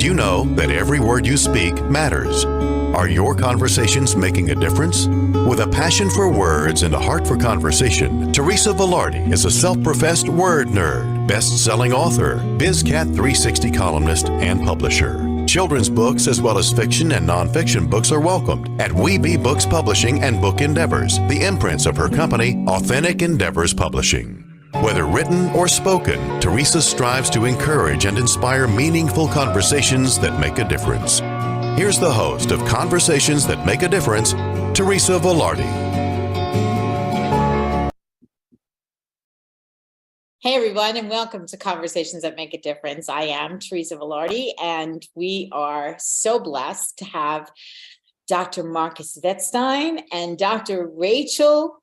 you know that every word you speak matters? Are your conversations making a difference? With a passion for words and a heart for conversation, Teresa Velarde is a self-professed word nerd, best-selling author, BizCat 360 columnist, and publisher. Children's books as well as fiction and nonfiction books are welcomed at We Be Books Publishing and Book Endeavors, the imprints of her company, Authentic Endeavors Publishing. Whether written or spoken, Teresa strives to encourage and inspire meaningful conversations that make a difference. Here's the host of Conversations That Make a Difference, Teresa Velarde. Hey everyone, and welcome to Conversations That Make a Difference. I am Teresa Velarde, and we are so blessed to have Dr. Marcus Wettstein and Dr. Rachel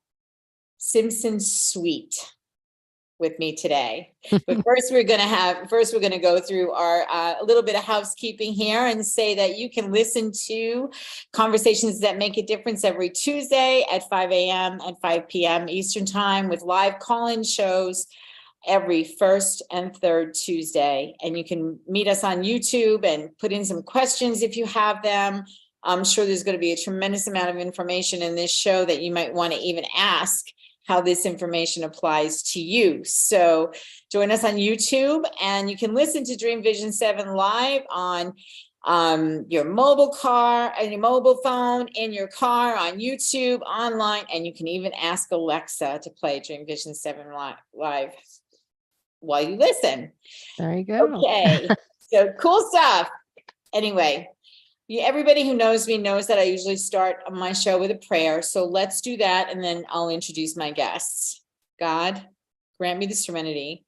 Simpson-Sweet with me today. But first we're going to go through our a little bit of housekeeping here and say that you can listen to Conversations That Make a Difference every Tuesday at 5 a.m. and 5 p.m. Eastern Time with live call-in shows every first and third Tuesday. And you can meet us on YouTube and put in some questions if you have them. I'm sure there's going to be a tremendous amount of information in this show that you might want to even ask how this information applies to you. So join us on YouTube, and you can listen to Dream Vision 7 live on your mobile car, on your mobile phone, in your car, on YouTube, online, and you can even ask Alexa to play Dream Vision 7 live while you listen. There you go. Okay, so cool stuff. Anyway, everybody who knows me knows that I usually start my show with a prayer. So let's do that, and then I'll introduce my guests. God, grant me the serenity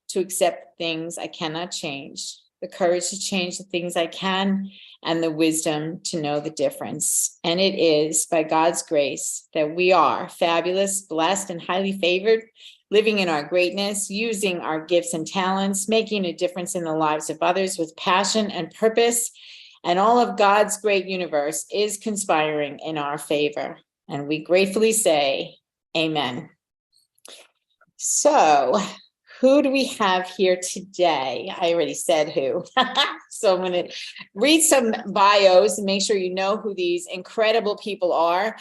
to accept things I cannot change, the courage to change the things I can, and the wisdom to know the difference. And it is by God's grace that we are fabulous, blessed, and highly favored, living in our greatness, using our gifts and talents, making a difference in the lives of others with passion and purpose. And all of God's great universe is conspiring in our favor. And we gratefully say, amen. So who do we have here today? I already said who. So I'm going to read some bios and make sure you know who these incredible people are.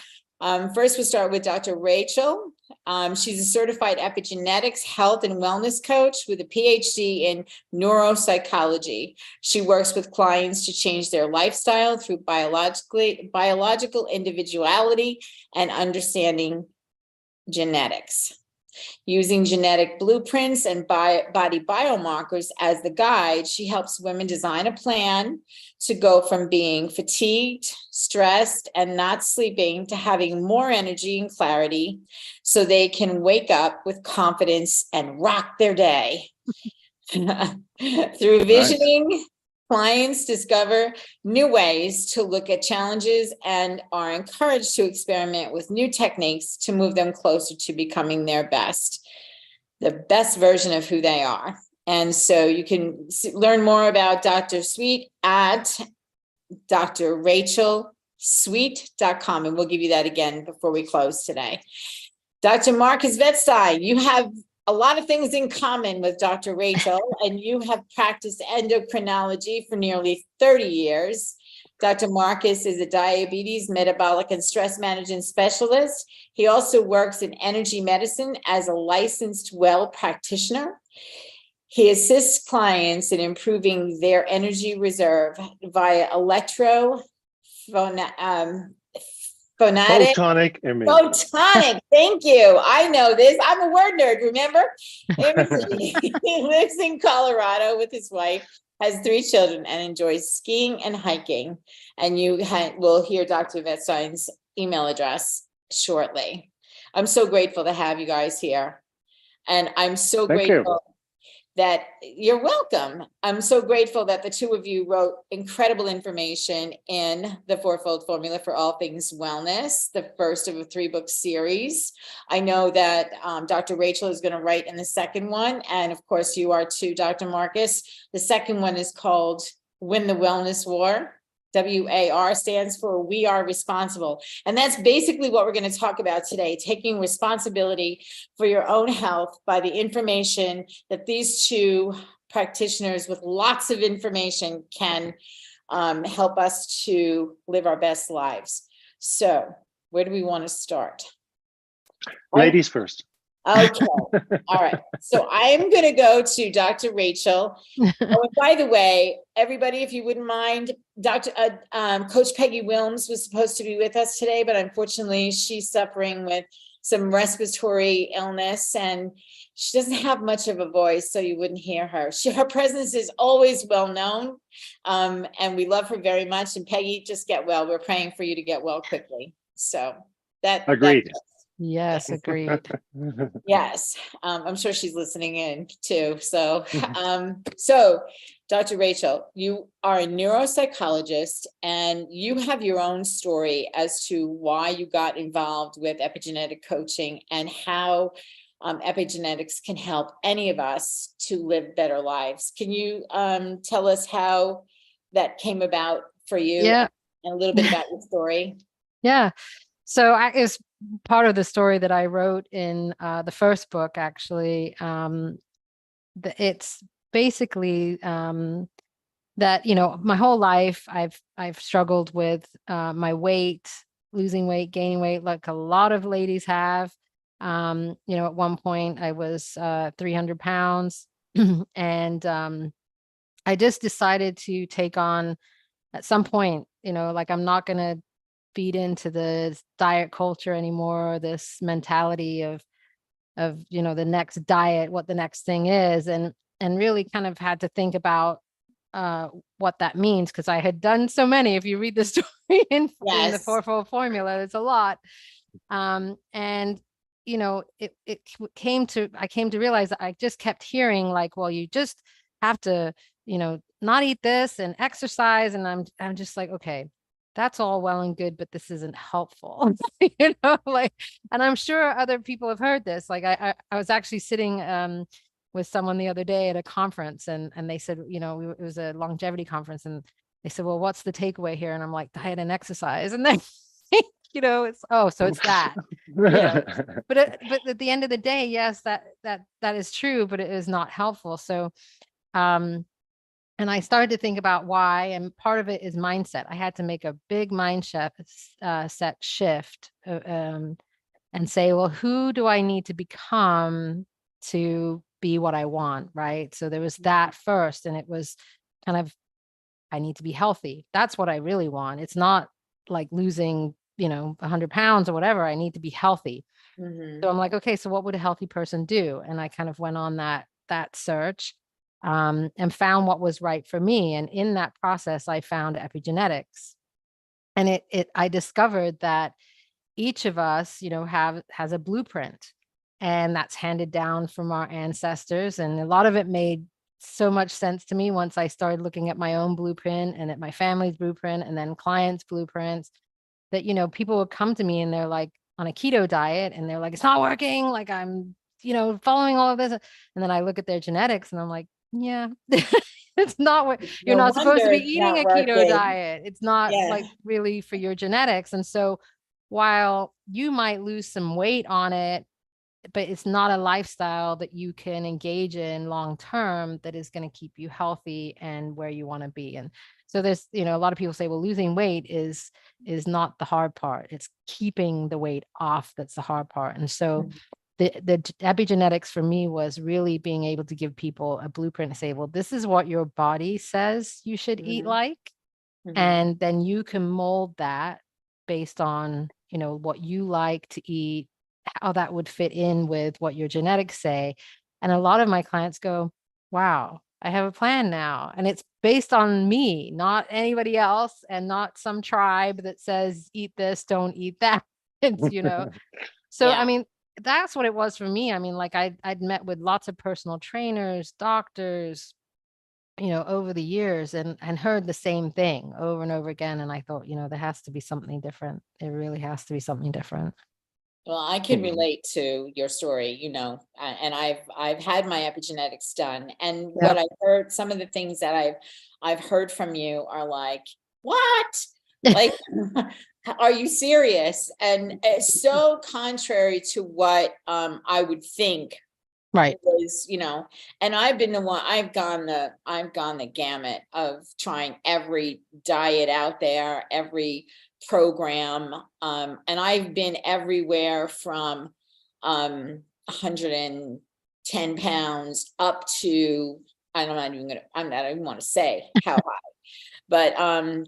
First, we'll start with Dr. Rachel. She's a certified epigenetics, health, and wellness coach with a PhD in neuropsychology. She works with clients to change their lifestyle through biological individuality and understanding genetics. Using genetic blueprints and body biomarkers as the guide, she helps women design a plan to go from being fatigued, stressed, and not sleeping to having more energy and clarity so they can wake up with confidence and rock their day. Through visioning, clients discover new ways to look at challenges and are encouraged to experiment with new techniques to move them closer to becoming their best, the best version of who they are. And so you can learn more about Dr. Sweet at drrachelsweet.com. And we'll give you that again before we close today. Dr. Marcus Wettstein, you have a lot of things in common with Dr. Rachel, and you have practiced endocrinology for nearly 30 years. Dr. Marcus is a diabetes, metabolic, and stress management specialist. He also works in energy medicine as a licensed well practitioner. He assists clients in improving their energy reserve via photonic image. Photonic, thank you. I know this. I'm a word nerd, remember? He lives in Colorado with his wife, has 3 children, and enjoys skiing and hiking. And you will hear Dr. Wettstein's email address shortly. I'm so grateful to have you guys here. And I'm so grateful that you're welcome. I'm so grateful that the two of you wrote incredible information in the Fourfold Formula for All Things Wellness, the first of a 3-book series. I know that Dr. Rachel is going to write in the second one. And of course you are too, Dr. Marcus. The second one is called Win the Wellness War. WAR stands for We Are Responsible. And that's basically what we're going to talk about today, taking responsibility for your own health by the information that these two practitioners with lots of information can help us to live our best lives. So where do we want to start? Ladies first. Okay. All right. So I am going to go to Dr. Rachel. Oh, and by the way, everybody, if you wouldn't mind, Coach Peggy Wilms was supposed to be with us today, but unfortunately she's suffering with some respiratory illness and she doesn't have much of a voice, so you wouldn't hear her. Her presence is always well known, and we love her very much. And Peggy, just get well. We're praying for you to get well quickly. So Agreed. Yes, agreed. Yes, I'm sure she's listening in too. So, Dr. Rachel, you are a neuropsychologist and you have your own story as to why you got involved with epigenetic coaching and how epigenetics can help any of us to live better lives. Can you tell us how that came about for you? Yeah. And a little bit about your story? Yeah. So it's part of the story that I wrote in the first book, actually. It's basically that, my whole life I've struggled with my weight, losing weight, gaining weight, like a lot of ladies have. At one point I was 300 pounds and I just decided to take on at some point, like I'm not going to feed into the diet culture anymore, this mentality of the next diet, what the next thing is, and really kind of had to think about what that means, because I had done so many. If you read the story in the fourfold formula, it's a lot. And I came to realize that I just kept hearing like, well, you just have to, not eat this and exercise. And I'm just like, okay, that's all well and good, but this isn't helpful, and I'm sure other people have heard this. Like I was actually sitting with someone the other day at a conference and they said, it was a longevity conference and they said, well, what's the takeaway here? And I'm like, diet and exercise. And then, it's, so it's that, but at the end of the day, yes, that is true, but it is not helpful. So, and I started to think about why, and part of it is mindset. I had to make a big mindset set shift and say, well, who do I need to become to be what I want, right? So there was that first, and it was kind of, I need to be healthy. That's what I really want. It's not like losing, 100 pounds or whatever. I need to be healthy. Mm-hmm. So I'm like, okay, so what would a healthy person do? And I kind of went on that search. And found what was right for me. And in that process, I found epigenetics. And I discovered that each of us, has a blueprint, and that's handed down from our ancestors. And a lot of it made so much sense to me once I started looking at my own blueprint and at my family's blueprint and then clients' blueprints, that, people would come to me and they're like on a keto diet and they're like, it's not working. Like I'm, following all of this. And then I look at their genetics and I'm like, yeah, it's not what you're not supposed to be eating a keto diet. It's not like really for your genetics. And so while you might lose some weight on it, but it's not a lifestyle that you can engage in long term that is going to keep you healthy and where you want to be. And so there's, a lot of people say, well, losing weight is not the hard part. It's keeping the weight off that's the hard part. And so the epigenetics for me was really being able to give people a blueprint to say, well, this is what your body says you should eat like, and then you can mold that based on, what you like to eat, how that would fit in with what your genetics say. And a lot of my clients go, wow, I have a plan now. And it's based on me, not anybody else, and not some tribe that says, eat this, don't eat that. It's, so, I mean, that's what it was for me. I mean, like I'd met with lots of personal trainers, doctors, over the years and heard the same thing over and over again. And I thought, there has to be something different. It really has to be something different. Well, I can relate to your story, and I've had my epigenetics done. And what I've heard, some of the things that I've heard from you are like, what? Like, are you serious? And it's so contrary to what I would think Right. Was, and I've been the one, I've gone the gamut of trying every diet out there, every program. And I've been everywhere from 110 pounds up to, I'm not even want to say how high, but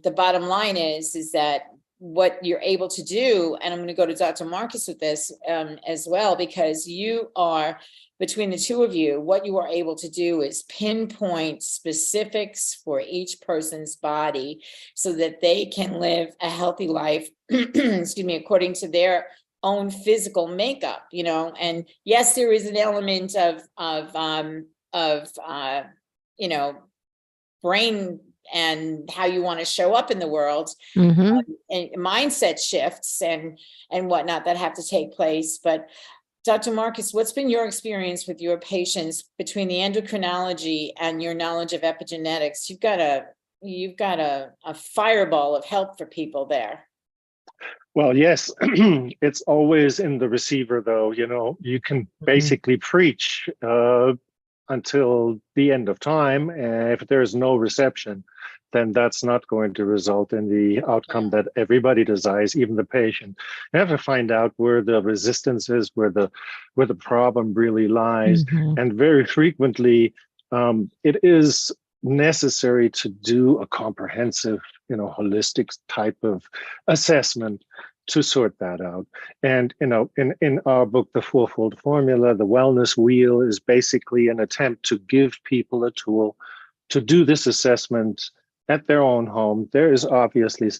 the bottom line is that what you're able to do, and I'm going to go to Dr. Marcus with this as well, because you are, between the two of you, what you are able to do is pinpoint specifics for each person's body so that they can live a healthy life, excuse me, according to their own physical makeup, and yes, there is an element of brain and how you want to show up in the world, Mm-hmm. and mindset shifts and whatnot that have to take place. But Dr. Marcus, what's been your experience with your patients between the endocrinology and your knowledge of epigenetics? You've got a fireball of help for people there. Well, yes, it's always in the receiver, though. You can basically preach until the end of time, and if there's no reception, then that's not going to result in the outcome that everybody desires, even the patient. You have to find out where the resistance is, where the problem really lies, and very frequently it is necessary to do a comprehensive, holistic type of assessment to sort that out. And in our book, The Fourfold Formula, the wellness wheel is basically an attempt to give people a tool to do this assessment at their own home. There is obviously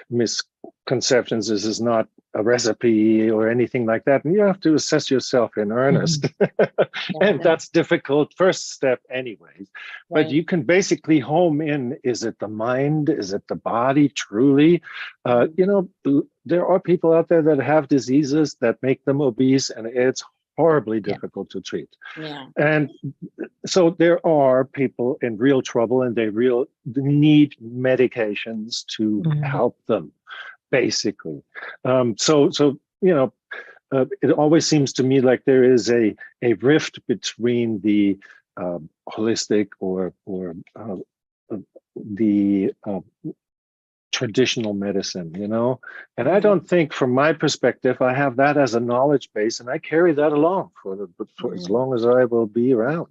misconceptions. This is not a recipe or anything like that, and you have to assess yourself in earnest. And that's difficult first step anyways. But you can basically home in, is it the mind, is it the body truly? There are people out there that have diseases that make them obese, and it's horribly difficult to treat. And so there are people in real trouble, and they need medications to help them, basically. It always seems to me like there is a rift between the holistic or the traditional medicine, and I don't think, from my perspective, I have that as a knowledge base, and I carry that along for as long as I will be around.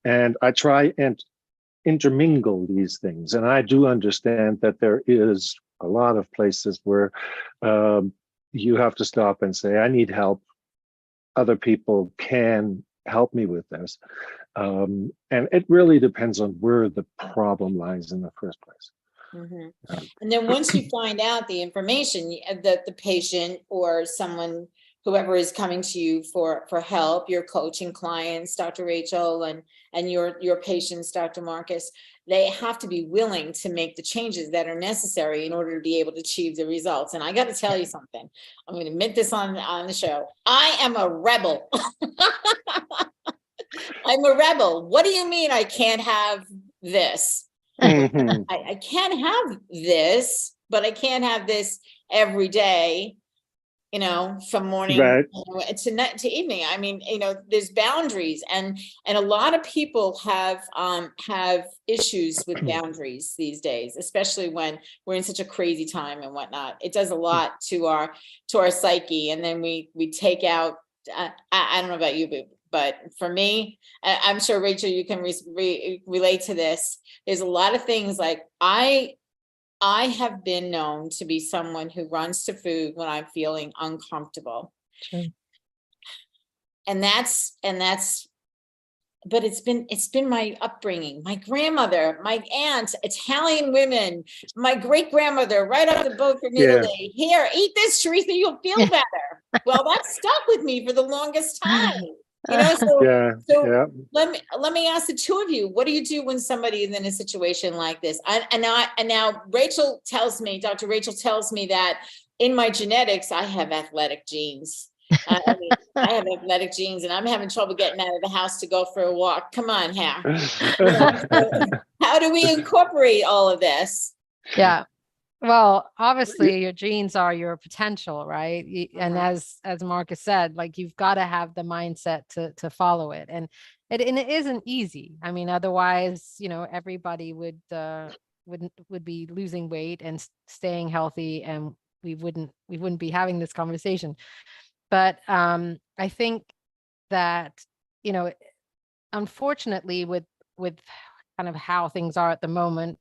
And I try and intermingle these things, and I do understand that there is a lot of places where you have to stop and say, I need help. Other people can help me with this. And it really depends on where the problem lies in the first place. And then once you find out the information that the patient or someone, whoever is coming to you for help, your coaching clients, Dr. Rachel, and your patients, Dr. Marcus, they have to be willing to make the changes that are necessary in order to be able to achieve the results. And I got to tell you something. I'm going to admit this on the show. I am a rebel. I'm a rebel. What do you mean I can't have this? I can't have this, but I can't have this every day, from morning to evening. I mean, there's boundaries, and a lot of people have issues with boundaries these days, especially when we're in such a crazy time and whatnot. It does a lot to our psyche, and then we take out. I don't know about you, but for me, I'm sure, Rachel, you can relate to this. There's a lot of things like I have been known to be someone who runs to food when I'm feeling uncomfortable. And that's, but it's been my upbringing. My grandmother, my aunt, Italian women, my great grandmother, right off the boat from Italy. Here, eat this, Teresa, you'll feel better. Well, that stuck with me for the longest time. Let me ask the two of you, what do you do when somebody is in a situation like this? And now Rachel tells me, Dr. Rachel tells me that in my genetics, I have athletic genes. I have athletic genes, and I'm having trouble getting out of the house to go for a walk. Come on, so how do we incorporate all of this? Yeah. Well, obviously your genes are your potential, right? And Mhm. as Marcus said, like you've got to have the mindset to follow it. And it isn't easy. I mean, otherwise, everybody would be losing weight and staying healthy, and we wouldn't be having this conversation. But I think that, you know, unfortunately with kind of how things are at the moment,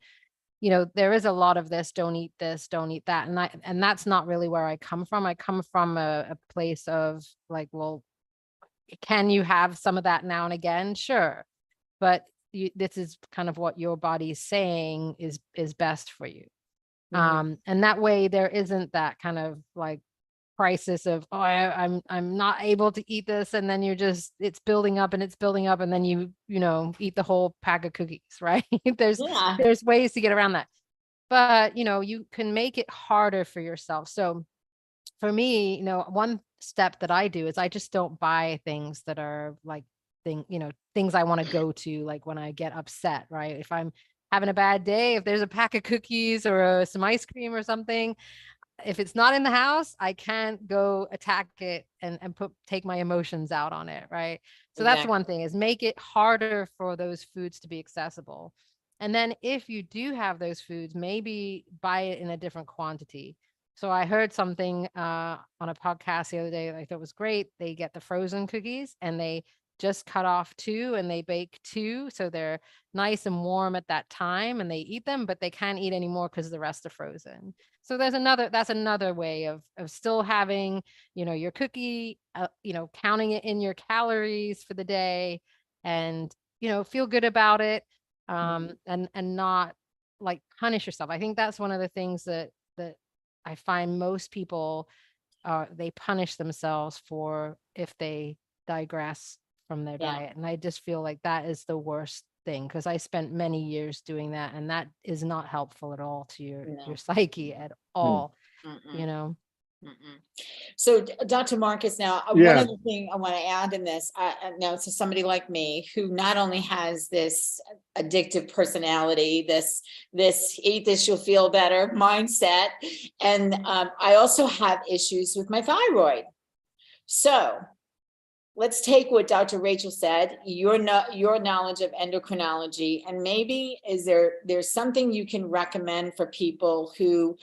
there is a lot of this, don't eat this, don't eat that. And that's not really where I come from. I come from a place of like, well, can you have some of that now and again? Sure. But this is kind of what your body's saying is best for you. Mhm. And that way there isn't that kind of like crisis of, oh, I'm not able to eat this, and then it's building up and it's building up, and then eat the whole pack of cookies, right? there's Yeah. there's ways to get around that, but you can make it harder for yourself. So for me, one step that I do is I just don't buy things that are like things I want to go to, like when I get upset, right? If I'm having a bad day, if there's a pack of cookies or some ice cream or something, if it's not in the house, I can't go attack it and take my emotions out on it, right? So that's one Exactly. thing, is make it harder for those foods to be accessible. And then if you do have those foods, maybe buy it in a different quantity. So I heard something on a podcast the other day that I thought was great. They get the frozen cookies and they just cut off two and they bake two. So they're nice and warm at that time and they eat them, but they can't eat anymore because the rest are frozen. So that's another way of still having, your cookie, counting it in your calories for the day and, feel good about it. Mhm. And not like punish yourself. I think that's one of the things that I find most people, they punish themselves for if they digress from their Yeah. diet. And I just feel like that is the worst thing, because I spent many years doing that, and that is not helpful at all to your No. psyche at Mm. all, you Mm-mm. know. Mm-mm. So, Dr. Marcus, now one Yeah. other thing I want to add in this, now to somebody like me who not only has this addictive personality, this eat this you'll feel better mindset, and I also have issues with my thyroid. So let's take what Dr. Rachel said, your knowledge of endocrinology, and maybe there's something you can recommend for people who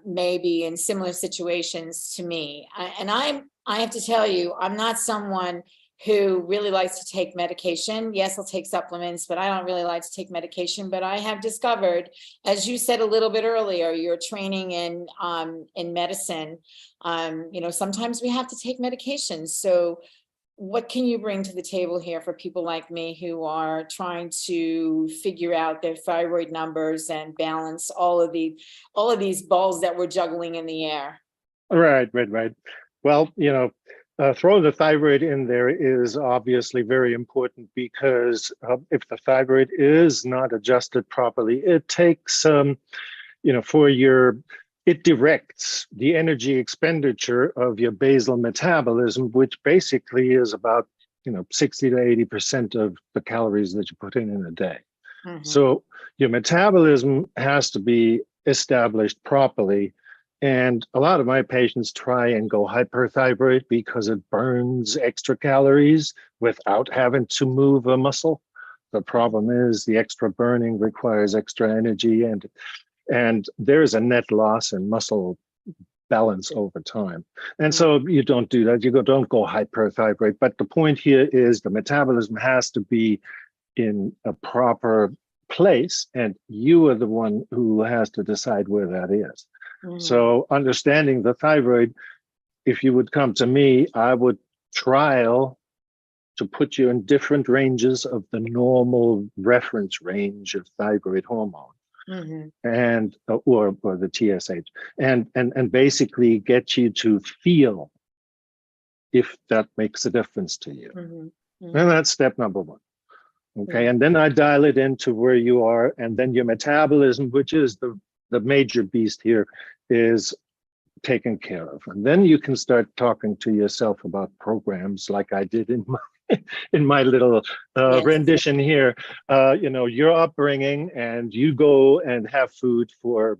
maybe in similar situations to me. I have to tell you, I'm not someone who really likes to take medication. Yes, I'll take supplements, but I don't really like to take medication. But I have discovered, as you said a little bit earlier, your training in medicine. Sometimes we have to take medications. So what can you bring to the table here for people like me who are trying to figure out their thyroid numbers and balance all of these balls that we're juggling in the air? Right. Well, throwing the thyroid in there is obviously very important because if the thyroid is not adjusted properly, it takes, it directs the energy expenditure of your basal metabolism, which basically is about, 60 to 80% of the calories that you put in a day. Mhm. So your metabolism has to be established properly. And a lot of my patients try and go hyperthyroid because it burns extra calories without having to move a muscle. The problem is the extra burning requires extra energy, and there's a net loss in muscle balance over time. And Mhm. so you don't do that. Don't go hyperthyroid. But the point here is the metabolism has to be in a proper place, and you are the one who has to decide where that is. Mhm. So understanding the thyroid, if you would come to me, I would trial to put you in different ranges of the normal reference range of thyroid hormone Mhm. and or the TSH, and basically get you to feel if that makes a difference to you. Mhm. And Mhm. that's step number one. Okay, Mhm. and then I dial it into where you are, and then your metabolism, which is the major beast here, is taken care of. And then you can start talking to yourself about programs like I did in my little Yes. rendition here. Your upbringing, and you go and have food for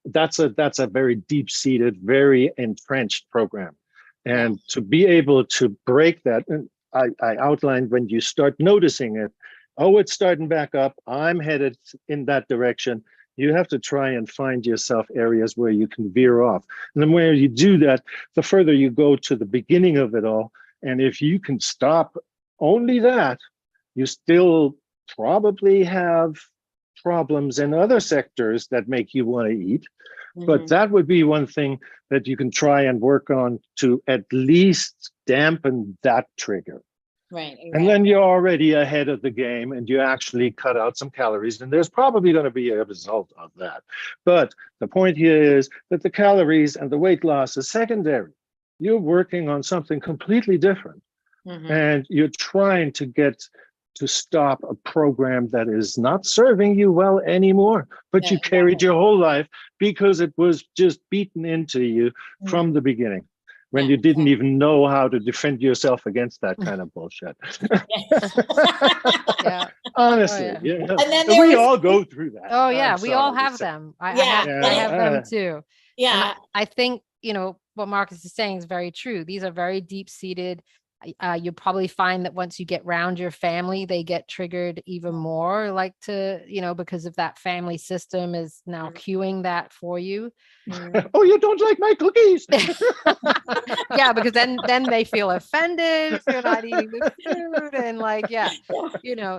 that's a very deep-seated, very entrenched program. And to be able to break that, and I outlined when you start noticing it, oh, it's starting back up, I'm headed in that direction. You have to try and find yourself areas where you can veer off. And the more you do that, the further you go to the beginning of it all. And if you can stop only that, you still probably have problems in other sectors that make you want to eat. But that would be one thing that you can try and work on to at least dampen that trigger. Right. And then you're already ahead of the game, and you actually cut out some calories, and there's probably going to be a result of that. But the point here is that the calories and the weight loss is secondary. You're working on something completely different, and you're trying to get to stop a program that is not serving you well anymore, but you carried your whole life because it was just beaten into you from the beginning, when you didn't even know how to defend yourself against that kind of bullshit. Honestly, And then we all go through that. Oh yeah, we all have them. I have them too. Yeah. And I think, what Marcus is saying is very true. These are very deep-seated. You probably find that once you get round your family, they get triggered even more, like because of that family system is now cueing that for you. Oh, you don't like my cookies? Yeah, because then they feel offended if you're not eating the food, and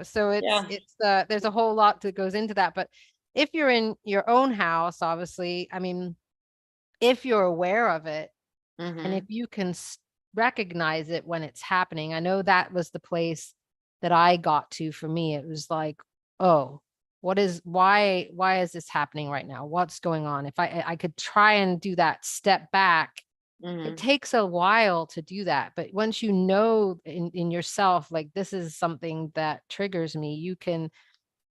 so it's there's a whole lot that goes into that. But if you're in your own house, obviously, I mean, if you're aware of it, and if you can recognize it when it's happening. I know that was the place that I got to. For me, it was like, oh, why is this happening right now? What's going on? If I could try and do that step back, it takes a while to do that. But once you know in yourself, like, this is something that triggers me, you can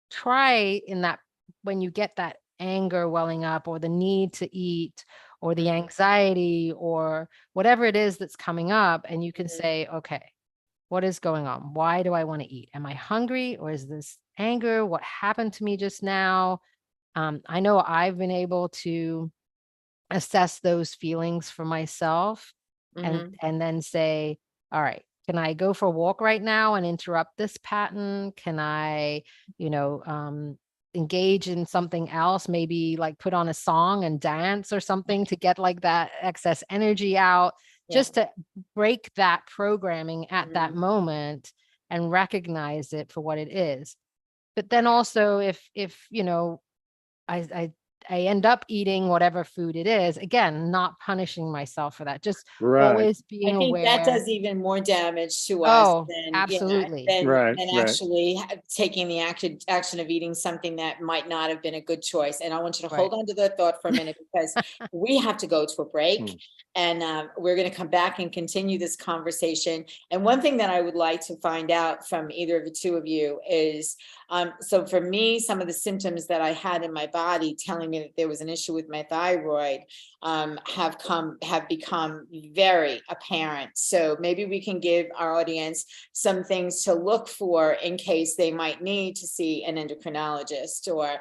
try in that, when you get that anger welling up, or the need to eat, or the anxiety, or whatever it is that's coming up, and you can say, okay, what is going on? Why do I want to eat? Am I hungry, or is this anger? What happened to me just now? I know I've been able to assess those feelings for myself, and then say, all right, can I go for a walk right now and interrupt this pattern? Can I, engage in something else, maybe like put on a song and dance or something to get like that excess energy out, just to break that programming at that moment and recognize it for what it is. But then also if I end up eating whatever food it is, again, not punishing myself for that, just always being aware. I think that does even more damage to us than absolutely. than actually taking the action of eating something that might not have been a good choice. And I want you to hold on to that thought for a minute, because we have to go to a break, and we're going to come back and continue this conversation. And one thing that I would like to find out from either of the two of you is, so for me, some of the symptoms that I had in my body telling me that there was an issue with my thyroid have become very apparent. So maybe we can give our audience some things to look for in case they might need to see an endocrinologist, or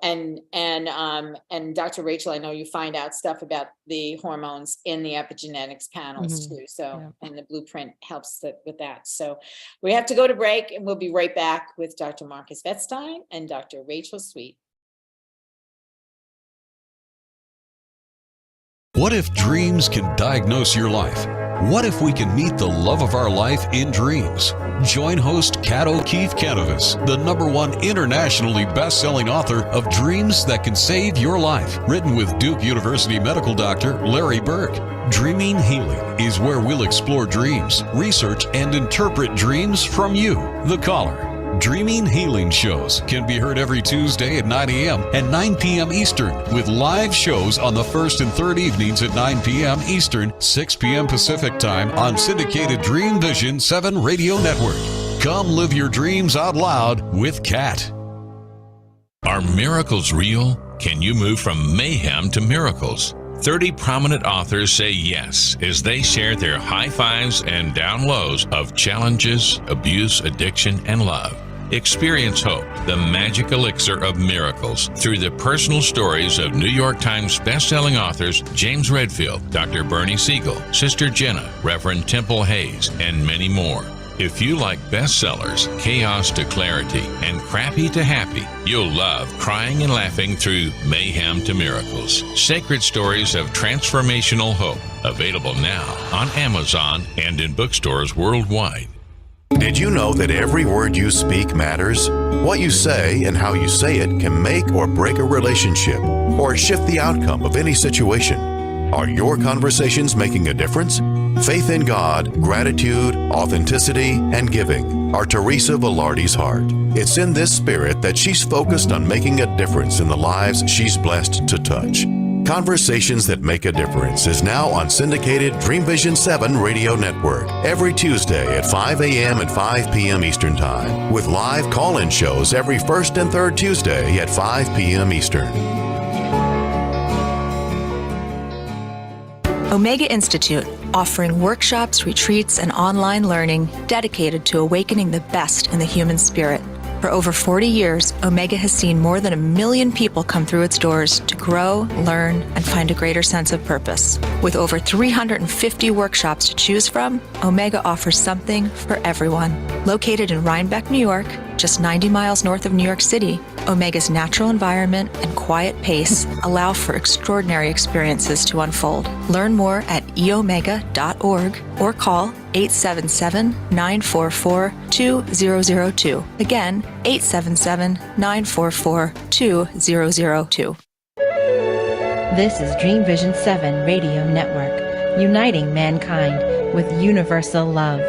and Dr. Rachel, I know you find out stuff about the hormones in the epigenetics panels too. So and the blueprint helps with that. So we have to go to break, and we'll be right back with Dr. Marcus Wettstein and Dr. Rachel Sweet. What if dreams can diagnose your life? What if we can meet the love of our life in dreams? Join host Kat O'Keefe Canavas, the #1 internationally best-selling author of Dreams That Can Save Your Life, written with Duke University medical doctor Larry Burke. Dreaming Healing is where we'll explore dreams, research, and interpret dreams from you, the caller. Dreaming Healing shows can be heard every Tuesday at 9 a.m. and 9 p.m. Eastern, with live shows on the first and third evenings at 9 p.m. Eastern, 6 p.m. Pacific Time on syndicated Dream Vision 7 Radio Network. Come live your dreams out loud with Kat. Are miracles real? Can you move from mayhem to miracles? 30 prominent authors say yes as they share their high fives and down lows of challenges, abuse, addiction, and love. Experience hope, the magic elixir of miracles, through the personal stories of New York Times bestselling authors James Redfield, Dr. Bernie Siegel, Sister Jenna, Reverend Temple Hayes, and many more. If you like bestsellers, chaos to clarity, and crappy to happy, you'll love crying and laughing through mayhem to miracles. Sacred stories of transformational hope. Available now on Amazon and in bookstores worldwide. Did you know that every word you speak matters? What you say and how you say it can make or break a relationship or shift the outcome of any situation. Are your conversations making a difference? Faith in God, gratitude, authenticity, and giving are Teresa Velarde's heart. It's in this spirit that she's focused on making a difference in the lives she's blessed to touch. Conversations That Make a Difference is now on syndicated Dream Vision 7 radio network every Tuesday at 5 a.m. and 5 p.m. Eastern Time, with live call-in shows every first and third Tuesday at 5 p.m. Eastern. Omega Institute, offering workshops, retreats, and online learning dedicated to awakening the best in the human spirit. For over 40 years, Omega has seen more than 1 million people come through its doors to grow, learn, and find a greater sense of purpose. With over 350 workshops to choose from, Omega offers something for everyone. Located in Rhinebeck, New York, just 90 miles north of New York City, Omega's natural environment and quiet pace allow for extraordinary experiences to unfold. Learn more at eomega.org or call 877-944-2002. Again, 877-944-2002. This is Dream Vision 7 Radio Network, uniting mankind with universal love.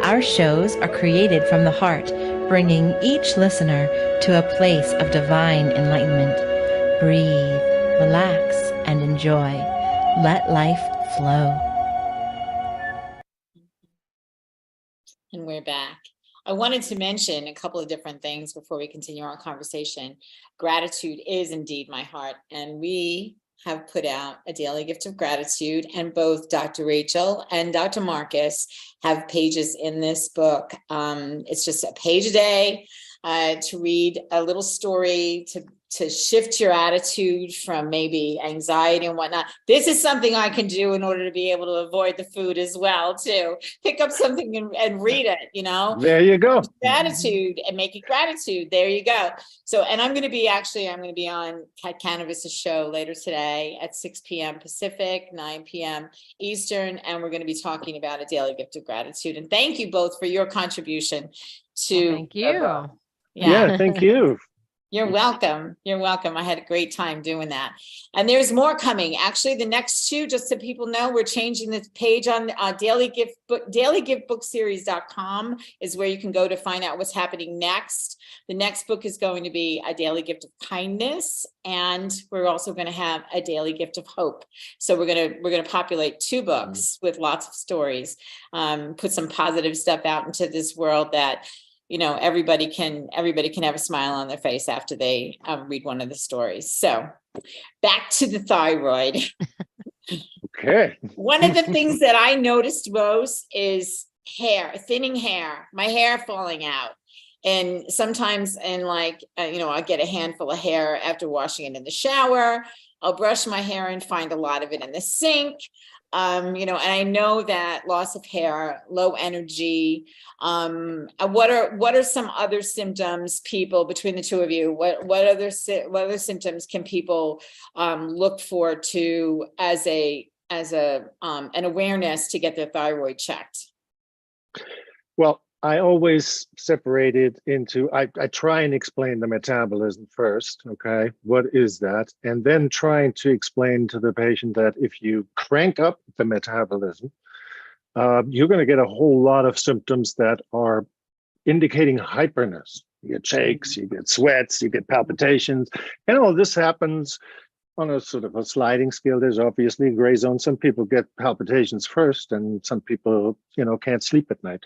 Our shows are created from the heart, bringing each listener to a place of divine enlightenment. Breathe, relax, and enjoy. Let life flow. And we're back. I wanted to mention a couple of different things before we continue our conversation. Gratitude is indeed my heart, and we have put out a daily gift of gratitude, and both Dr. Rachel and Dr. Marcus have pages in this book. It's just a page a day to read a little story, to shift your attitude from maybe anxiety and whatnot. This is something I can do in order to be able to avoid the food as well, too. Pick up something and read it, you know. There you go. Gratitude and make it gratitude. There you go. So, and I'm going to be on Kat Cannabis's show later today at 6 p.m. Pacific, 9 p.m. Eastern, and we're going to be talking about a daily gift of gratitude. And thank you both for your contribution to. Thank you. Yeah, thank you. You're welcome. You're welcome. I had a great time doing that. And there's more coming. Actually, the next two, just so people know, we're changing the page on dailygiftbookseries.com is where you can go to find out what's happening next. The next book is going to be a daily gift of kindness, and we're also going to have a daily gift of hope. So we're going to populate two books with lots of stories, put some positive stuff out into this world that, you know, everybody can have a smile on their face after they read one of the stories. So back to the thyroid. Okay. One of the things that I noticed most is thinning hair, my hair falling out. And sometimes I'll get a handful of hair after washing it in the shower. I'll brush my hair and find a lot of it in the sink. And I know that loss of hair, low energy, what are some other symptoms, people, between the two of you, what other symptoms can people look for to as an awareness to get their thyroid checked? Well, I always separate it into, I try and explain the metabolism first, okay? What is that? And then trying to explain to the patient that if you crank up the metabolism, you're going to get a whole lot of symptoms that are indicating hyperness. You get shakes, you get sweats, you get palpitations, and all this happens on a sort of a sliding scale. There's obviously a gray zone. Some people get palpitations first, and some people, can't sleep at night.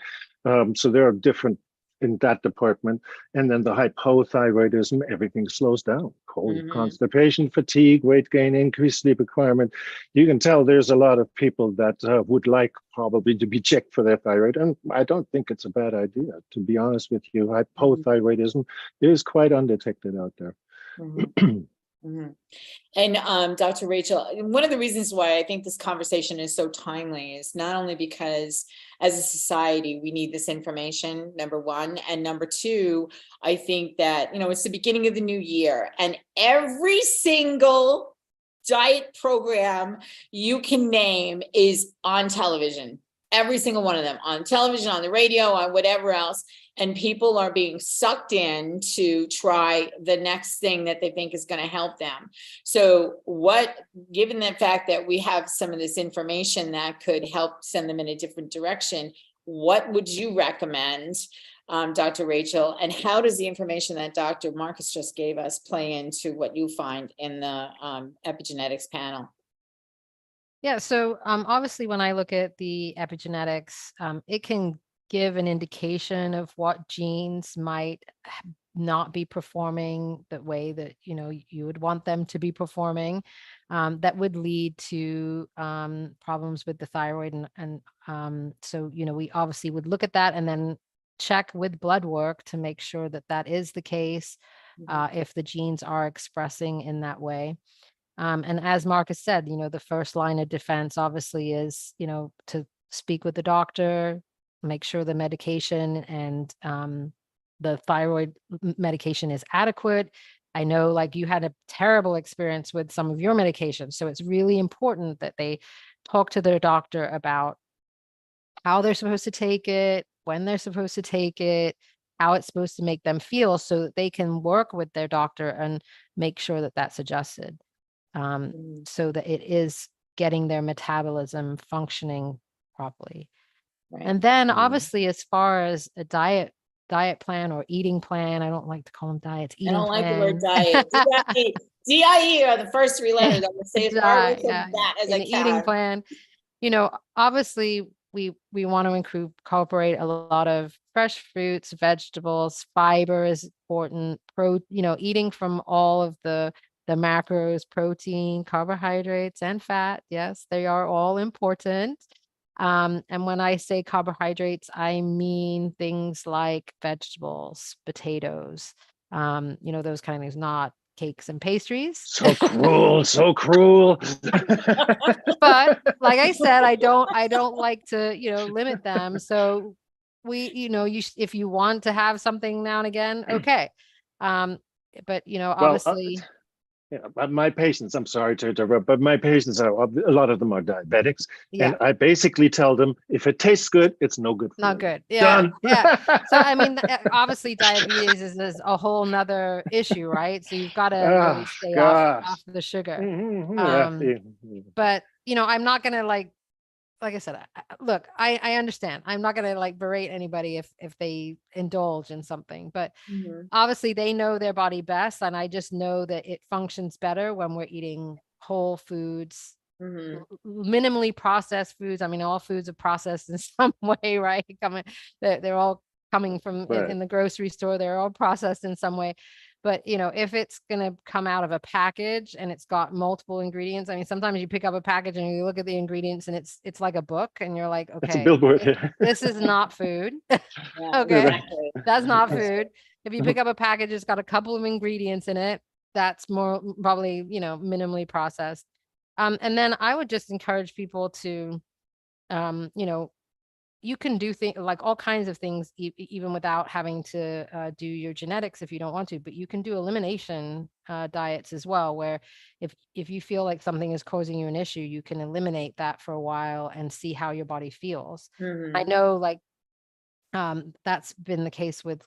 So there are different in that department. And then the hypothyroidism, everything slows down. Cold, constipation, fatigue, weight gain, increased sleep requirement. You can tell there's a lot of people that would like probably to be checked for their thyroid. And I don't think it's a bad idea, to be honest with you. Hypothyroidism is quite undetected out there. And Dr. Rachel, one of the reasons why I think this conversation is so timely is not only because as a society, we need this information, number one, and number two, I think that, it's the beginning of the new year and every single diet program you can name is on television. Every single one of them on television, on the radio, on whatever else. And people are being sucked in to try the next thing that they think is going to help them. So given the fact that we have some of this information that could help send them in a different direction, what would you recommend, Dr. Rachel? And how does the information that Dr. Marcus just gave us play into what you find in the epigenetics panel? Yeah, so obviously when I look at the epigenetics, it can give an indication of what genes might not be performing the way that you would want them to be performing, that would lead to problems with the thyroid, and so we obviously would look at that and then check with blood work to make sure that that is the case, if the genes are expressing in that way. And as Marcus said, the first line of defense obviously is, to speak with the doctor, make sure the medication and the thyroid medication is adequate. I know like you had a terrible experience with some of your medications. So it's really important that they talk to their doctor about how they're supposed to take it, when they're supposed to take it, how it's supposed to make them feel so that they can work with their doctor and make sure that that's adjusted. So that it is getting their metabolism functioning properly. Right. And then obviously, as far as a diet plan or eating plan, I don't like to call them diets. I don't like the word diet. DIE are the first three letters. I would say as far away from that as I can. Eating plan, obviously we want to incorporate a lot of fresh fruits, vegetables, fiber is important. Eating from all of the macros, protein, carbohydrates, and fat. Yes, they are all important. And when I say carbohydrates, I mean things like vegetables, potatoes, those kind of things, not cakes and pastries. So cruel, so cruel. But like I said, I don't like to, limit them. So if you want to have something now and again, okay. But obviously. But my patients, I'm sorry to interrupt, but my patients a lot of them are diabetics. Yeah. And I basically tell them, if it tastes good, it's no good for Not you. good. Yeah. Done. Yeah. So, I mean, obviously diabetes is a whole nother issue, right? So you've got to really stay off the sugar. But, I'm not going to like I said, look, I understand. I'm not going to berate anybody if they indulge in something, but obviously they know their body best. And I just know that it functions better when we're eating whole foods, minimally processed foods. I mean, all foods are processed in some way, right? They're all coming from in the grocery store. They're all processed in some way. But, if it's going to come out of a package and it's got multiple ingredients, I mean, sometimes you pick up a package and you look at the ingredients and it's like a book and you're like, okay, it's a billboard. This is not food. Okay. That's not food. If you pick up a package, it's got a couple of ingredients in it. That's more probably, minimally processed. And then I would just encourage people to, you can do things like all kinds of things, even without having to do your genetics if you don't want to, but you can do elimination diets as well, where if you feel like something is causing you an issue, you can eliminate that for a while and see how your body feels. I know that's been the case with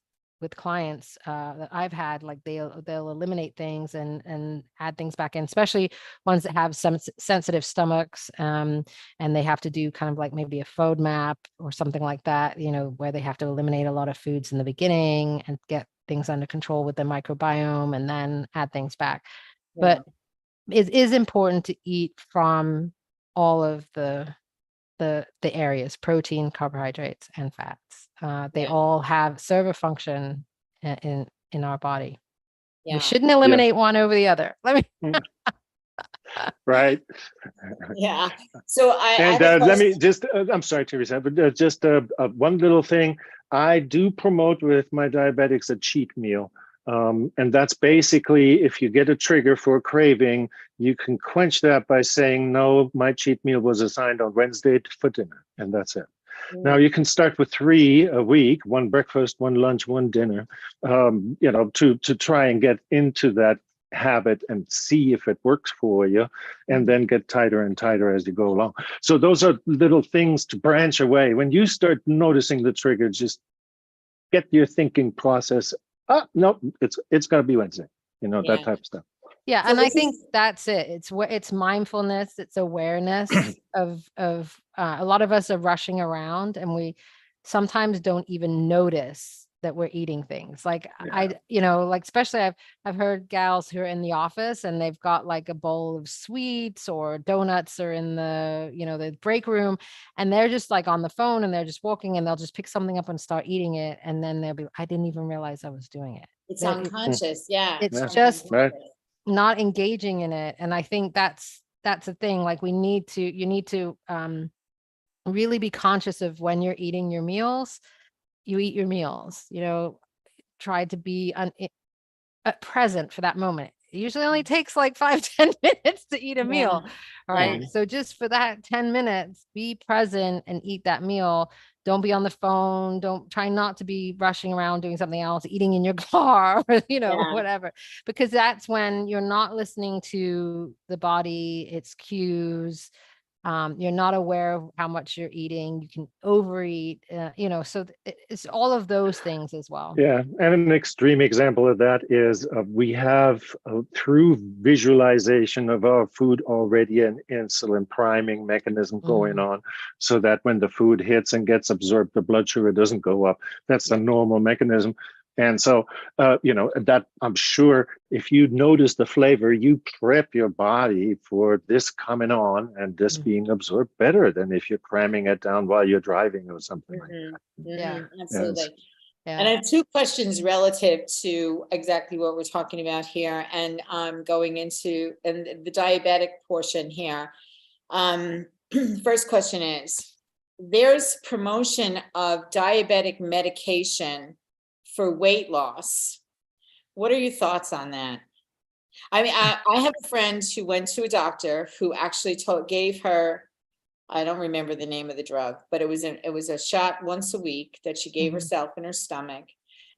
clients that I've had, like they'll eliminate things and add things back in, especially ones that have some sensitive stomachs, and they have to do kind of like maybe a FODMAP or something like that, where they have to eliminate a lot of foods in the beginning and get things under control with the microbiome and then add things back. But it is important to eat from all of the the areas: protein, carbohydrates, and fats. They Yeah. all serve a function in our body. Yeah. We shouldn't eliminate one over the other. Right. Yeah. So I And have a let me question. just, I'm sorry, Teresa, but just one little thing. I do promote with my diabetics a cheat meal. And that's basically, if you get a trigger for a craving, you can quench that by saying, no, my cheat meal was assigned on Wednesday for dinner, and that's it. Now you can start with 3 a week, 1 breakfast, 1 lunch, 1 dinner, to try and get into that habit and see if it works for you, and then get tighter and tighter as you go along. So those are little things to branch away. When you start noticing the trigger, just get your thinking process. No, it's got to be Wednesday, that Yeah. type of stuff. Yeah, So and I this think is- that's it. It's mindfulness, it's awareness of a lot of us are rushing around, and we sometimes don't even notice that we're eating things. Like like especially I've heard gals who are in the office and they've got like a bowl of sweets or donuts or in the the break room, and they're just like on the phone and they're just walking and they'll just pick something up and start eating it, and then they'll be, I didn't even realize I was doing it. It's They're- unconscious. Yeah. It's Yeah. just Right. not engaging in it. And I think that's the thing. Like you need to really be conscious of when you're eating your meals. You eat your meals, try to be present for that moment. It usually only takes like 5-10 minutes to eat a meal. All right. Yeah. So just for that 10 minutes, be present and eat that meal. Don't be on the phone. Don't try not to be rushing around doing something else, eating in your car, or, Yeah. whatever, because that's when you're not listening to the body, its cues. You're not aware of how much you're eating. You can overeat, so it's all of those things as well. Yeah, and an extreme example of that is we have, through visualization of our food, already an insulin priming mechanism going on, so that when the food hits and gets absorbed, the blood sugar doesn't go up. That's a normal mechanism. And so, that I'm sure if you notice the flavor, you prep your body for this coming on and this being absorbed better than if you're cramming it down while you're driving or something like that. Yeah. Absolutely. Yeah. And I have 2 questions relative to exactly what we're talking about here, and going into the diabetic portion here. First question is, there's promotion of diabetic medication for weight loss. What are your thoughts on that? I mean, I have a friend who went to a doctor who actually gave her, I don't remember the name of the drug, but it was a shot once a week that she gave herself in her stomach,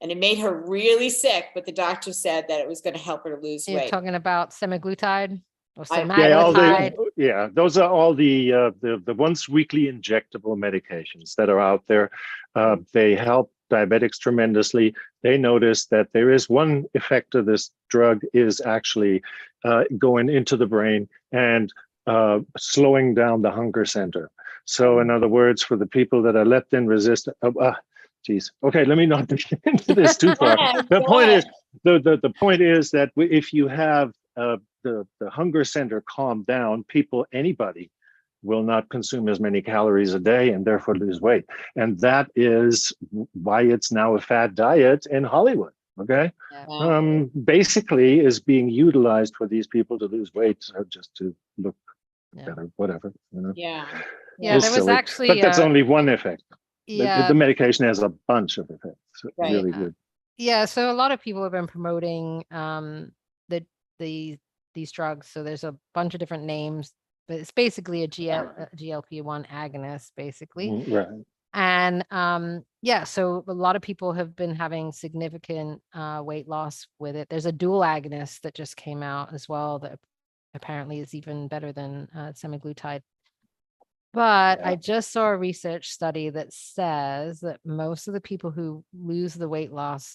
and it made her really sick. But the doctor said that it was going to help her to lose You're weight. talking about semaglutide or I- semaglutide. Those are all the once weekly injectable medications that are out there. They help diabetics tremendously. They notice that there is one effect of this drug is actually going into the brain and slowing down the hunger center. So in other words, for the people that are leptin resistant, geez. Okay, let me not get into this too far. The point is, the point is that if you have the hunger center calmed down, anybody will not consume as many calories a day and therefore lose weight. And that is why it's now a fad diet in Hollywood. Okay. Yeah. Basically is being utilized for these people to lose weight, just to look better, whatever. Yeah. Yeah, there was silly. actually But that's only one effect. yeah. The medication has a bunch of effects. Right. Really good. Yeah, so a lot of people have been promoting these drugs. So there's a bunch of different names, but it's basically a GLP-1 agonist, basically. Right. And so a lot of people have been having significant weight loss with it. There's a dual agonist that just came out as well that apparently is even better than semaglutide. But I just saw a research study that says that most of the people who lose the weight loss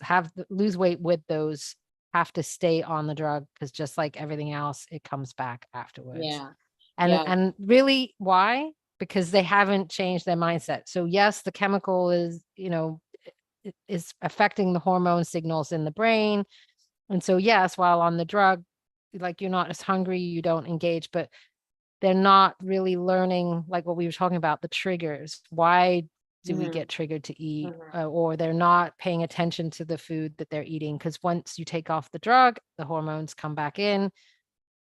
lose weight with those have to stay on the drug, because just like everything else, it comes back afterwards. Yeah. And really, why? Because they haven't changed their mindset. So yes, the chemical is, is affecting the hormone signals in the brain. And so yes, while on the drug, like you're not as hungry, you don't engage, but they're not really learning, like what we were talking about, the triggers. Why do we get triggered to eat? Or they're not paying attention to the food that they're eating, because once you take off the drug, the hormones come back in.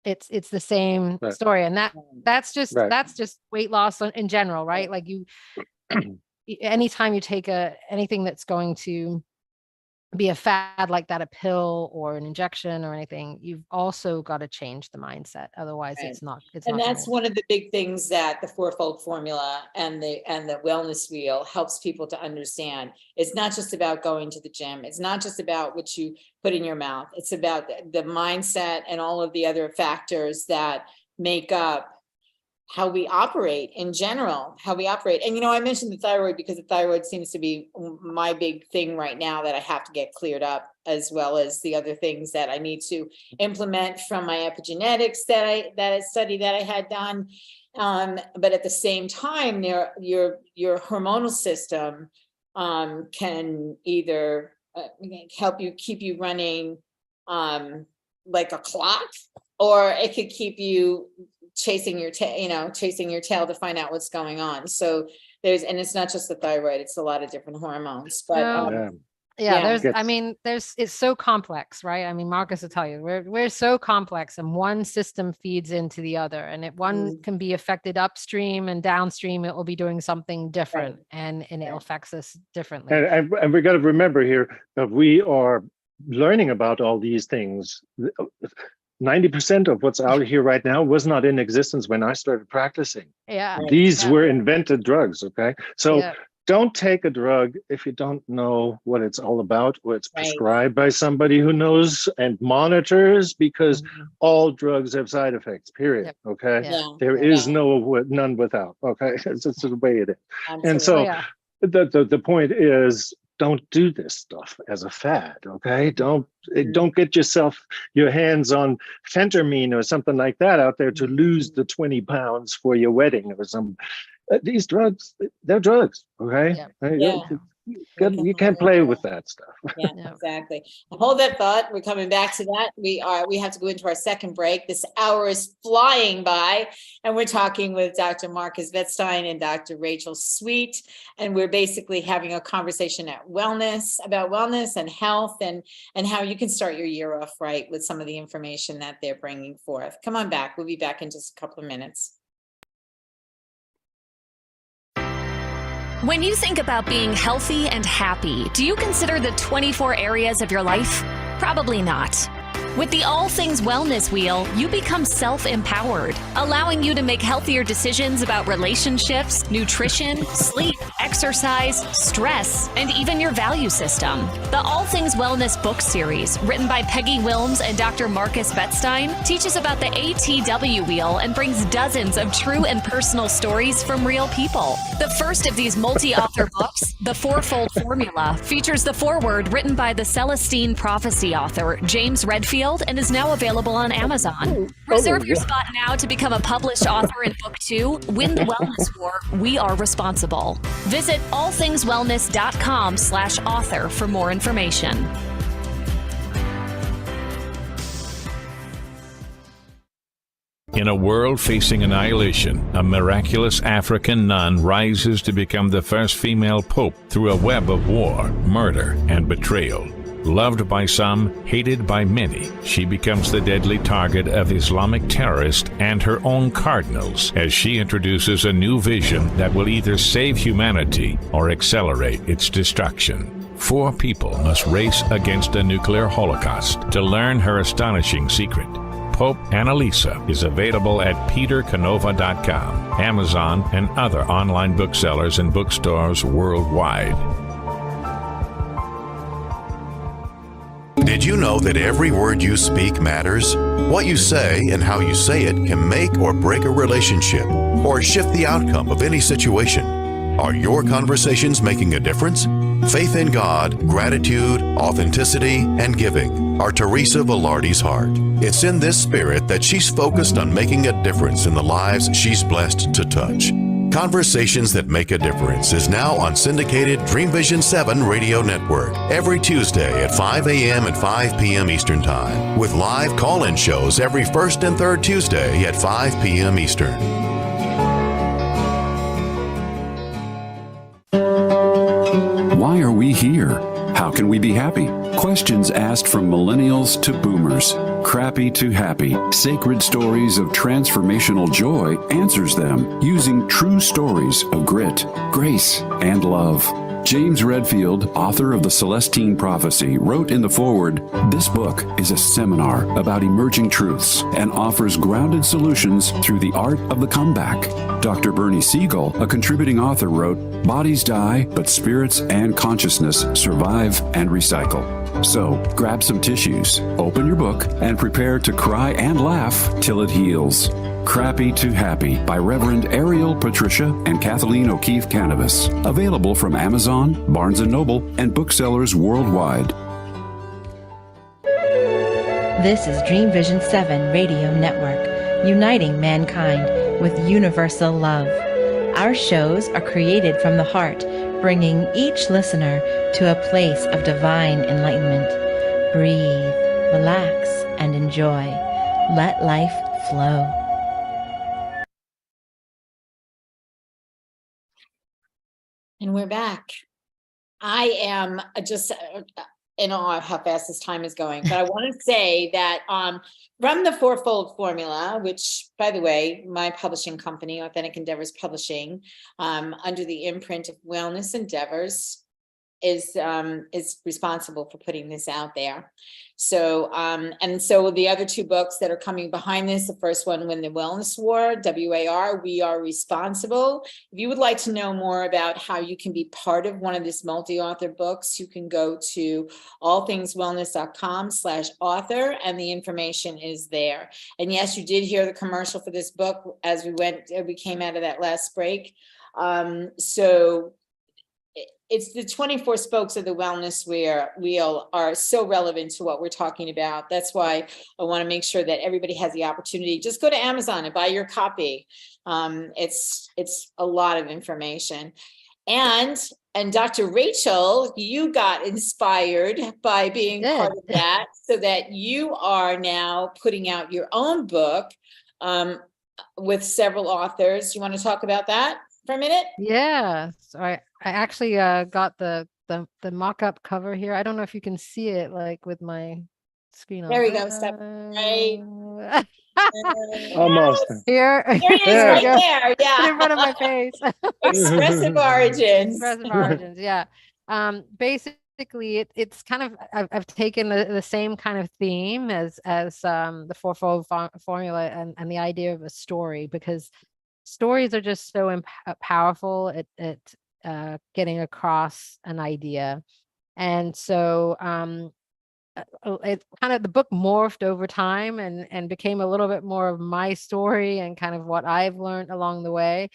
It's the same story. And that's just weight loss in general, right? Like anytime you take anything that's going to be a fad like that, a pill or an injection or anything, you've also got to change the mindset. Otherwise it's not. And that's one of the big things that the fourfold formula and the wellness wheel helps people to understand. It's not just about going to the gym. It's not just about what you put in your mouth. It's about the mindset and all of the other factors that make up how we operate in general, how we operate. And, I mentioned the thyroid because the thyroid seems to be my big thing right now that I have to get cleared up, as well as the other things that I need to implement from my epigenetics that study that I had done. But at the same time, your hormonal system can either help you keep you running like a clock, or it could keep you chasing your tail to find out what's going on. So and it's not just the thyroid, it's a lot of different hormones, but it's so complex, right? I mean, Marcus will tell you, we're so complex, and one system feeds into the other, and one can be affected upstream, and downstream it will be doing something different, and it affects us differently. And we got to remember here that we are learning about all these things. 90% of what's out here right now was not in existence when I started practicing. These were invented drugs. Okay. So don't take a drug if you don't know what it's all about, or it's prescribed by somebody who knows and monitors, because all drugs have side effects, period. Okay. There is none without. Okay. It's just the way it is. Absolutely. And so the point is, don't do this stuff as a fad, okay? Don't get your hands on phentermine or something like that out there to lose the 20 pounds for your wedding or some. These drugs, they're drugs, okay? You can't play with that stuff. Exactly. Hold that thought. We're coming back to that. We have to go into our second break. This hour is flying by, and we're talking with Dr. Marcus Wettstein and Dr. Rachel Sweet, and we're basically having a conversation about wellness and health, and how you can start your year off right with some of the information that they're bringing forth. Come on back. We'll be back in just a couple of minutes. When you think about being healthy and happy, do you consider the 24 areas of your life? Probably not. With the All Things Wellness Wheel, you become self-empowered, allowing you to make healthier decisions about relationships, nutrition, sleep, exercise, stress, and even your value system. The All Things Wellness book series, written by Peggy Wilms and Dr. Marcus Wettstein, teaches about the ATW wheel and brings dozens of true and personal stories from real people. The first of these multi-author books, The Fourfold Formula, features the foreword written by the Celestine Prophecy author, James Redfield, and is now available on Amazon. Reserve your spot now to become a published author in Book 2, Win the Wellness War, We Are Responsible. Visit allthingswellness.com/author for more information. In a world facing annihilation, a miraculous African nun rises to become the first female pope through a web of war, murder, and betrayal. Loved by some, hated by many, she becomes the deadly target of Islamic terrorists and her own cardinals as she introduces a new vision that will either save humanity or accelerate its destruction. 4 people must race against a nuclear holocaust to learn her astonishing secret. Pope Annalisa is available at petercanova.com, Amazon, and other online booksellers and bookstores worldwide. Did you know that every word you speak matters? What you say and how you say it can make or break a relationship or shift the outcome of any situation. Are your conversations making a difference? Faith in God, gratitude, authenticity, and giving are Teresa Velarde's heart. It's in this spirit that she's focused on making a difference in the lives she's blessed to touch. Conversations That Make a Difference is now on syndicated Dream Vision 7 radio network every Tuesday at 5 a.m. and 5 p.m. Eastern Time, with live call-in shows every first and third Tuesday at 5 p.m. Eastern. Why are we here? How can we be happy? Questions asked from millennials to boomers. Crappy to Happy, Sacred Stories of Transformational Joy answers them using true stories of grit, grace, and love. James Redfield, author of The Celestine Prophecy, wrote in the foreword, "This book is a seminar about emerging truths and offers grounded solutions through the art of the comeback." Dr. Bernie Siegel, a contributing author, wrote, "Bodies die, but spirits and consciousness survive and recycle." So, grab some tissues, open your book, and prepare to cry and laugh till it heals. Crappy to Happy by Reverend Ariel Patricia and Kathleen O'Keefe Cannabis. Available from Amazon, Barnes & Noble, and booksellers worldwide. This is Dream Vision 7 Radio Network, uniting mankind with universal love. Our shows are created from the heart, bringing each listener to a place of divine enlightenment. Breathe, relax, and enjoy. Let life flow. And we're back. I am just in awe of how fast this time is going. But I want to say that from the Fourfold Formula, which, by the way, my publishing company, Authentic Endeavors Publishing, under the imprint of Wellness Endeavors, is responsible for putting this out there. So, and so the other two books that are coming behind this, the first one, Win the Wellness War, WAR, We Are Responsible. If you would like to know more about how you can be part of one of these multi-author books, you can go to allthingswellness.com/author, and the information is there. And yes, you did hear the commercial for this book as we came out of that last break. So it's the 24 spokes of the wellness wheel are so relevant to what we're talking about. That's why I want to make sure that everybody has the opportunity. Just go to Amazon and buy your copy. It's a lot of information. And Dr. Rachel, you got inspired by being part of that, so that you are now putting out your own book with several authors. You want to talk about that for a minute? Yeah. So I actually got the mock-up cover here. I don't know if you can see it like with my screen on. There we go. Step right. Almost. Here. There it is, right there. Put it Yeah. in front of my face. Expressive origins. Expressive origins. Yeah. Basically, it's kind of I've taken the same kind of theme as the Fourfold Formula and the idea of a story, because stories are just so powerful at getting across an idea. And so it kind of, the book morphed over time and became a little bit more of my story and kind of what I've learned along the way.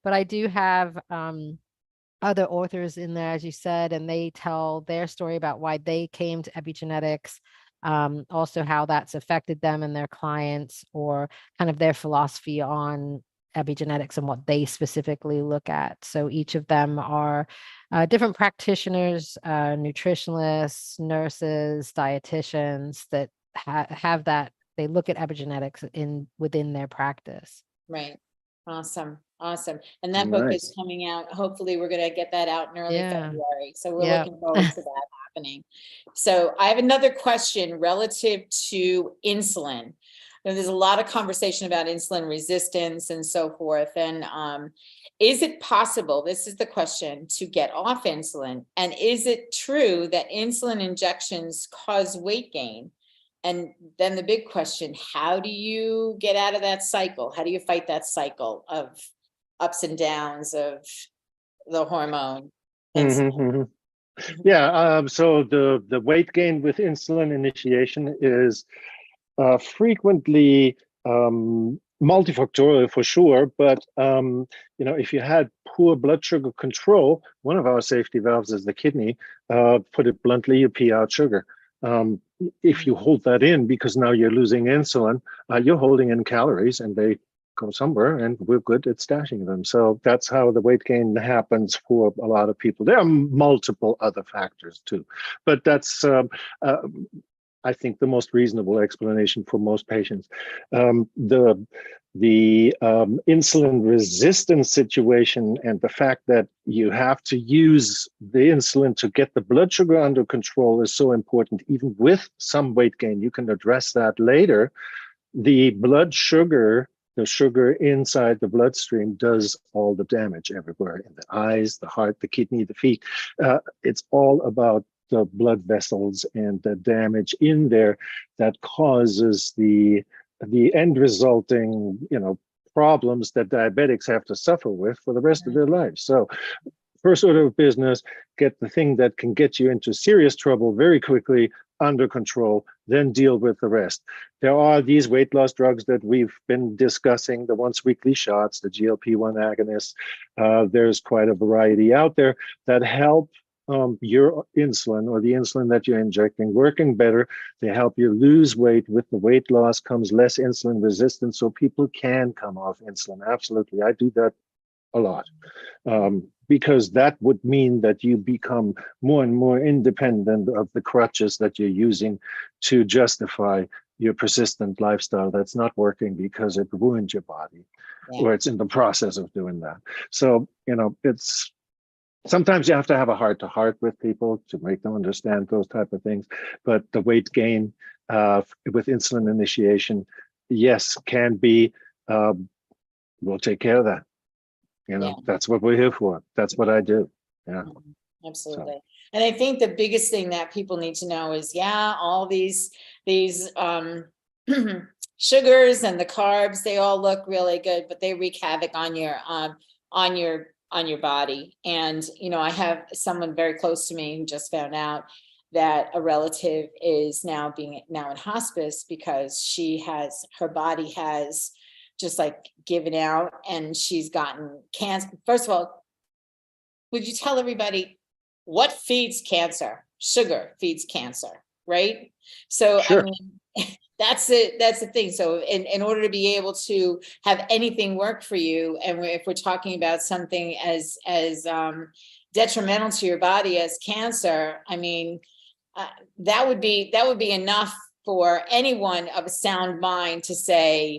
But I do have other authors in there, as you said, and they tell their story about why they came to epigenetics, also how that's affected them and their clients, or kind of their philosophy on epigenetics and what they specifically look at. So each of them are different practitioners, nutritionists, nurses, dietitians that have that. They look at epigenetics within their practice. Right. Awesome. And that book is coming out. Hopefully we're going to get that out in early February. So we're looking forward to that happening. So I have another question relative to insulin. There's a lot of conversation about insulin resistance and so forth. And is it possible, this is the question, to get off insulin? And is it true that insulin injections cause weight gain? And then the big question, how do you get out of that cycle? How do you fight that cycle of ups and downs of the hormone? Yeah, so the weight gain with insulin initiation is frequently multifactorial for sure, but if you had poor blood sugar control, one of our safety valves is the kidney. Put it bluntly, you pee out sugar. If you hold that in, because now you're losing insulin, you're holding in calories, and they go somewhere, and we're good at stashing them. So that's how the weight gain happens for a lot of people. There are multiple other factors too, but that's I think the most reasonable explanation for most patients. The insulin resistance situation and the fact that you have to use the insulin to get the blood sugar under control is so important. Even with some weight gain, you can address that later. The blood sugar, the sugar inside the bloodstream, does all the damage everywhere, in the eyes, the heart, the kidney, the feet. It's all about the blood vessels and the damage in there that causes the end resulting, problems that diabetics have to suffer with for the rest of their lives. So first order of business, get the thing that can get you into serious trouble very quickly under control, then deal with the rest. There are these weight loss drugs that we've been discussing, the once weekly shots, the GLP-1 agonists. There's quite a variety out there that help your insulin, or the insulin that you're injecting, working better. They help you lose weight. With the weight loss comes less insulin resistance, so people can come off insulin. Absolutely. I do that a lot, because that would mean that you become more and more independent of the crutches that you're using to justify your persistent lifestyle that's not working because it ruined your body, or it's in the process of doing that. So, it's sometimes you have to have a heart-to-heart with people to make them understand those type of things. But the weight gain with insulin initiation, yes, can be, we'll take care of that. That's what we're here for. That's what I do. Yeah. Absolutely. So. And I think the biggest thing that people need to know is, all these sugars and the carbs, they all look really good, but they wreak havoc on your body. And, I have someone very close to me who just found out that a relative is now in hospice because her body has just like given out, and she's gotten cancer. First of all, would you tell everybody what feeds cancer? Sugar feeds cancer, right? So, sure. I mean, that's the thing. So in order to be able to have anything work for you, and if we're talking about something as detrimental to your body as cancer, I mean, that would be enough for anyone of a sound mind to say,